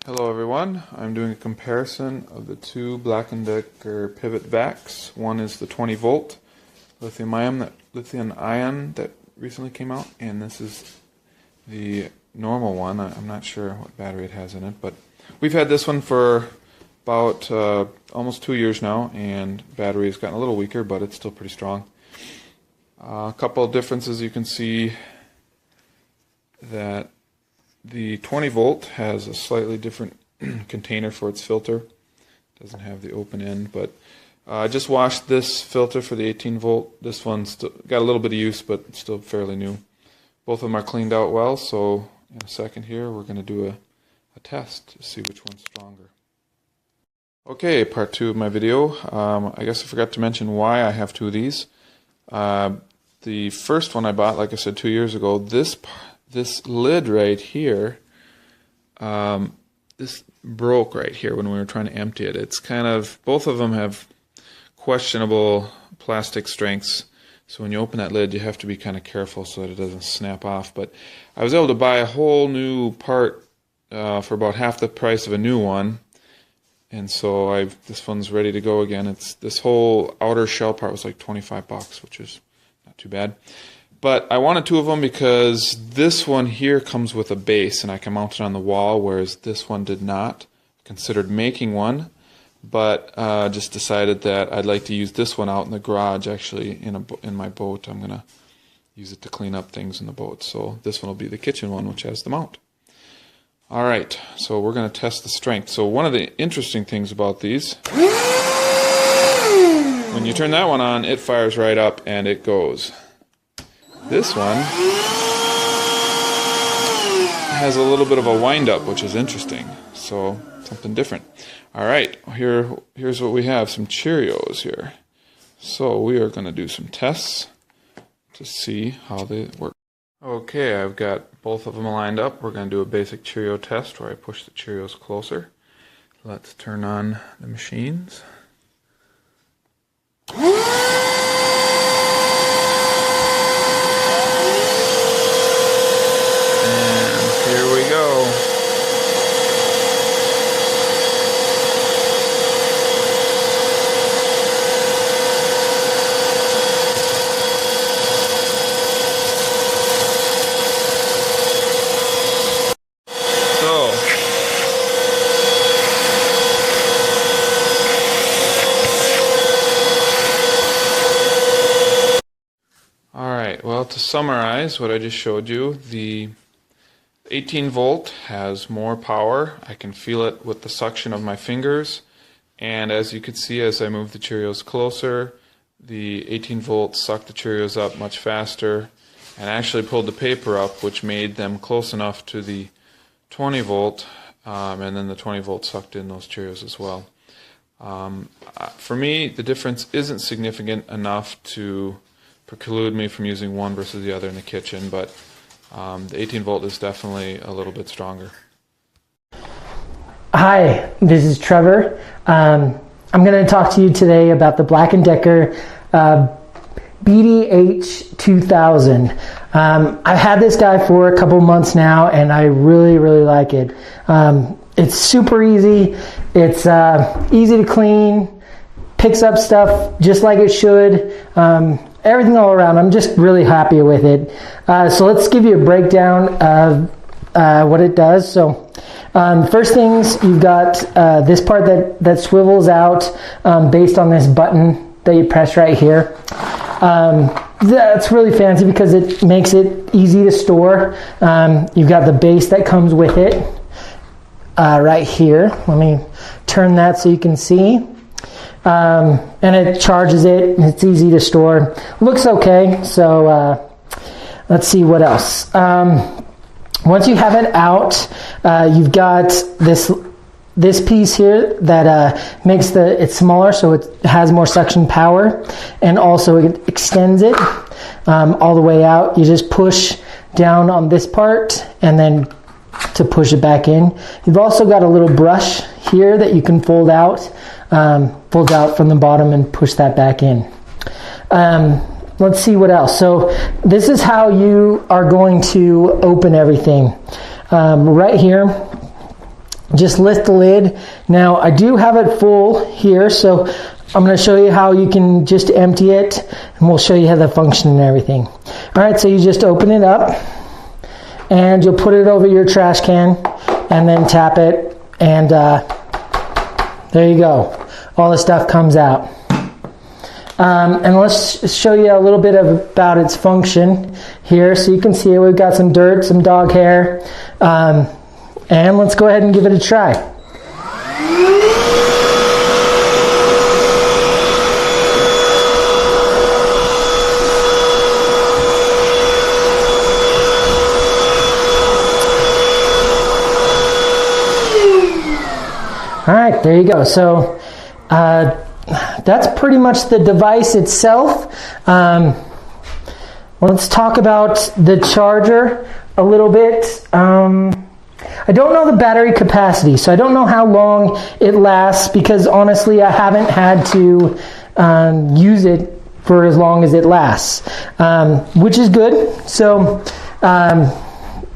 Hello everyone, I'm doing a comparison of the two BLACK+DECKER pivot vacs. One is the 20 volt lithium ion that recently came out, and this is the normal one. I'm not sure what battery it has in it, but we've had this one for about almost 2 years now, and battery has gotten a little weaker, but it's still pretty strong. A couple of differences: you can see that the 20 volt has a slightly different container for its filter. Doesn't have the open end, but I just washed this filter for the 18 volt. This one's got a little bit of use, but it's still fairly new. Both of them are cleaned out well, so in a second here we're going to do a test to see which one's stronger. Okay, part 2 of my video. I guess I forgot to mention why I have two of these. The first one I bought, like I said, 2 years ago, this lid right here, this broke right here when we were trying to empty it. It's kind of, both of them have questionable plastic strengths, so when you open that lid you have to be kind of careful so that it doesn't snap off. But I was able to buy a whole new part for about half the price of a new one, and so this one's ready to go again. This whole outer shell part was like $25, which is not too bad. But I wanted two of them because this one here comes with a base and I can mount it on the wall, whereas this one did not. Considered making one, but just decided that I'd like to use this one out in the garage. Actually, in my boat, I'm gonna use it to clean up things in the boat. So this one will be the kitchen one, which has the mount. All right, so we're gonna test the strength. So one of the interesting things about these, when you turn that one on, it fires right up and it goes. This one has a little bit of a wind-up, which is interesting. So something different. All right, here's what we have: some Cheerios here. So we are going to do some tests to see how they work. Okay, I've got both of them lined up. We're going to do a basic Cheerio test where I push the Cheerios closer. Let's turn on the machines. Well, to summarize what I just showed you, the 18 volt has more power. I can feel it with the suction of my fingers, and as you can see, as I move the Cheerios closer, the 18 volt sucked the Cheerios up much faster and actually pulled the paper up, which made them close enough to the 20 volt, and then the 20 volt sucked in those Cheerios as well. For me, the difference isn't significant enough to preclude me from using one versus the other in the kitchen, but the 18 volt is definitely a little bit stronger. Hi, this is Trevor. I'm going to talk to you today about the BLACK+DECKER BDH2000. I've had this guy for a couple months now, and I really like it. It's super easy. It's easy to clean, picks up stuff just like it should. Everything all around, I'm just really happy with it. So let's give you a breakdown of what it does. So first things, you've got this part that swivels out based on this button that you press right here. That's really fancy because it makes it easy to store. You've got the base that comes with it right here. Let me turn that so you can see. And it charges it, and it's easy to store. Looks okay, so let's see what else. Once you have it out, you've got this piece here that makes it smaller, so it has more suction power, and also it extends it all the way out. You just push down on this part, and then to push it back in. You've also got a little brush here that you can fold out from the bottom and push that back in. Let's see what else. So this is how you are going to open everything. Right here, just lift the lid. Now I do have it full here, so I'm going to show you how you can just empty it, and we'll show you how the function and everything. Alright, so you just open it up and you'll put it over your trash can and then tap it, and there you go. All the stuff comes out. And let's show you a little bit about its function here. So you can see we've got some dirt, some dog hair, and let's go ahead and give it a try. All right, there you go. So that's pretty much the device itself. Let's talk about the charger a little bit. I don't know the battery capacity, so I don't know how long it lasts, because honestly I haven't had to use it for as long as it lasts, which is good. So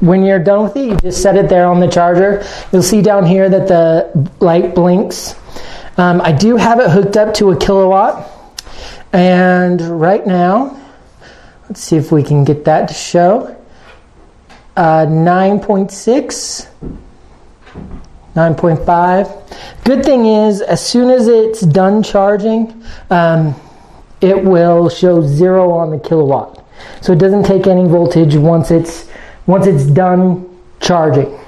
when you're done with it, you just set it there on the charger. You'll see down here that the light blinks. I do have it hooked up to a kilowatt, and right now, let's see if we can get that to show. 9.6, 9.5. Good thing is, as soon as it's done charging, it will show 0 on the kilowatt. So it doesn't take any voltage once it's done charging.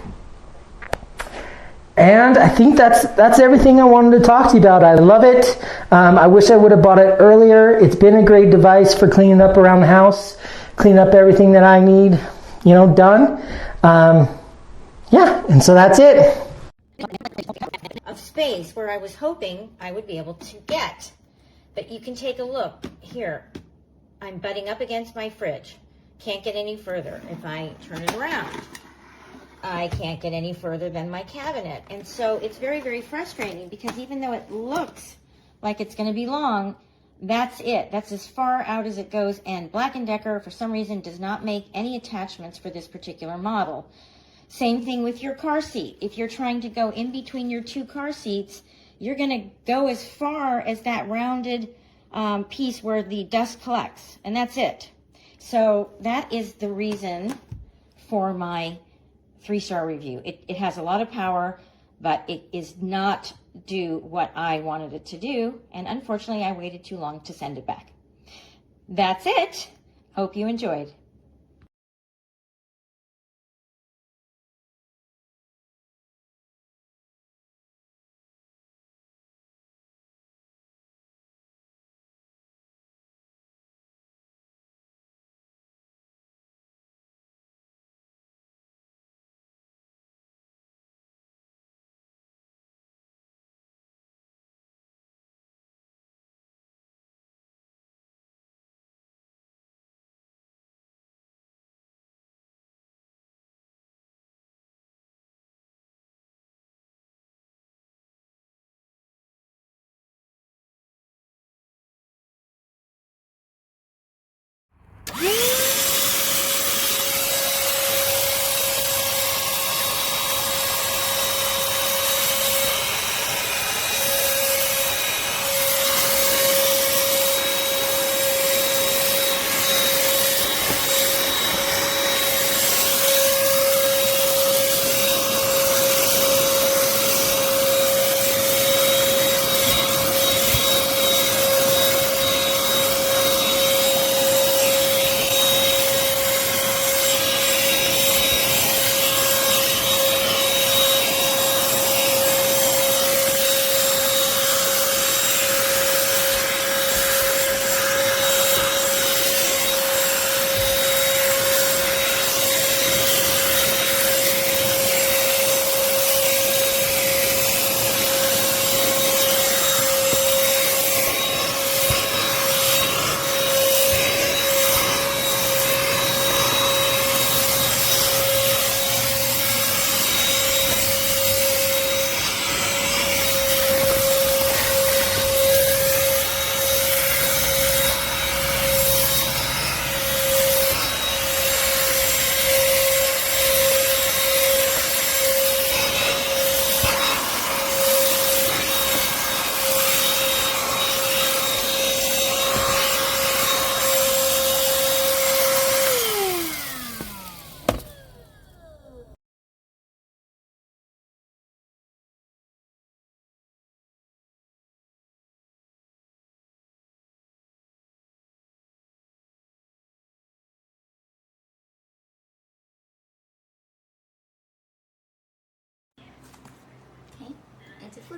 And I think that's everything I wanted to talk to you about. I love it. I wish I would have bought it earlier. It's been a great device for cleaning up around the house, cleaning up everything that I need, done. Yeah, and so that's it. Of space where I was hoping I would be able to get. But you can take a look here. I'm butting up against my fridge. Can't get any further. If I turn it around, I can't get any further than my cabinet. And so it's very, very frustrating, because even though it looks like it's going to be long, that's it. That's as far out as it goes. And Black & Decker, for some reason, does not make any attachments for this particular model. Same thing with your car seat. If you're trying to go in between your two car seats, you're going to go as far as that rounded piece where the dust collects. And that's it. So that is the reason for my 3-star review. It has a lot of power, but it is not do what I wanted it to do, and unfortunately I waited too long to send it back. That's it. Hope you enjoyed.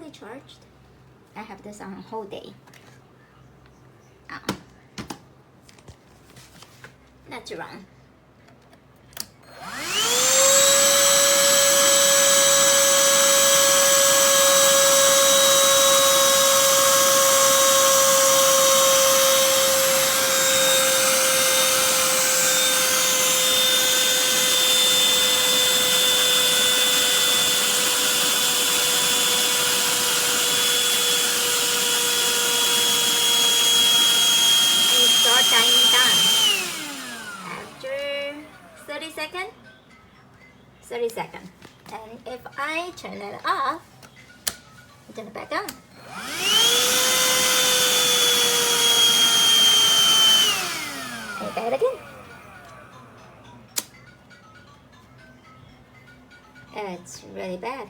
fully charged. I have this on a whole day. Let's run. Start timing down. After 30 seconds, 30 seconds. And if I turn it off, turn it back on. And back again. It's really bad.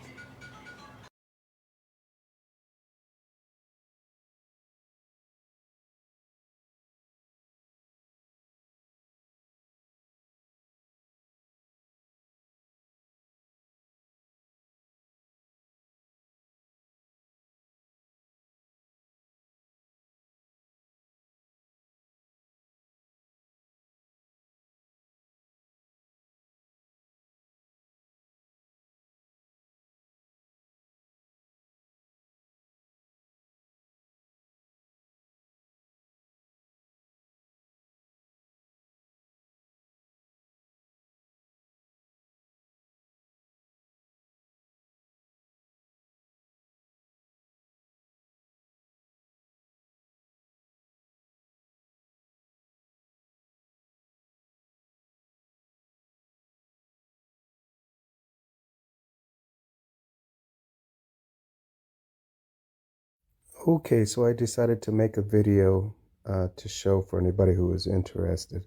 Okay, so I decided to make a video to show for anybody who is interested.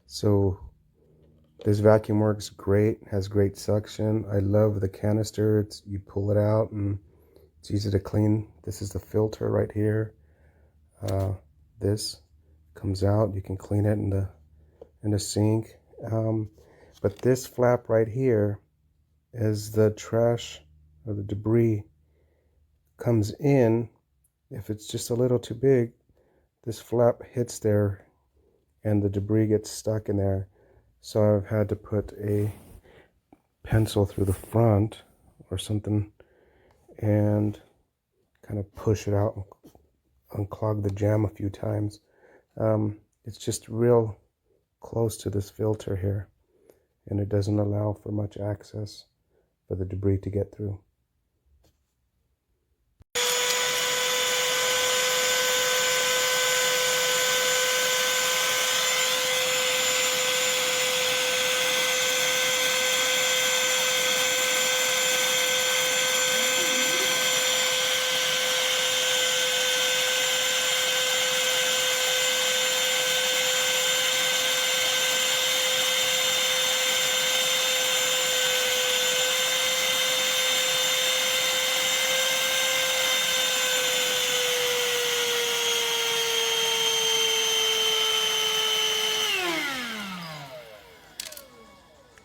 So this vacuum works great, has great suction. I love the canister. You pull it out and it's easy to clean. This is the filter right here. This comes out. You can clean it in the sink. But this flap right here is the trash or the debris comes in. If it's just a little too big, this flap hits there and the debris gets stuck in there. So I've had to put a pencil through the front or something and kind of push it out and unclog the jam a few times. It's just real close to this filter here, and it doesn't allow for much access for the debris to get through.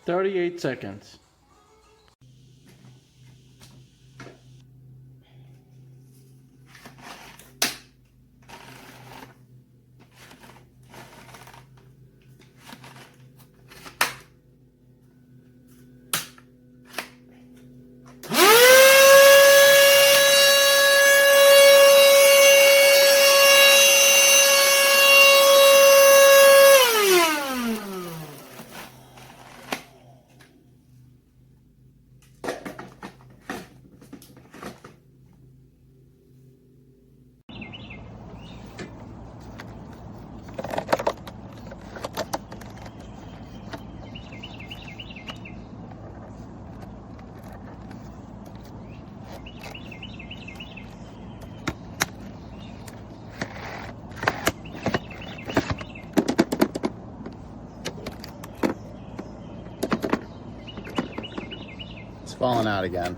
"38 seconds. Falling out again.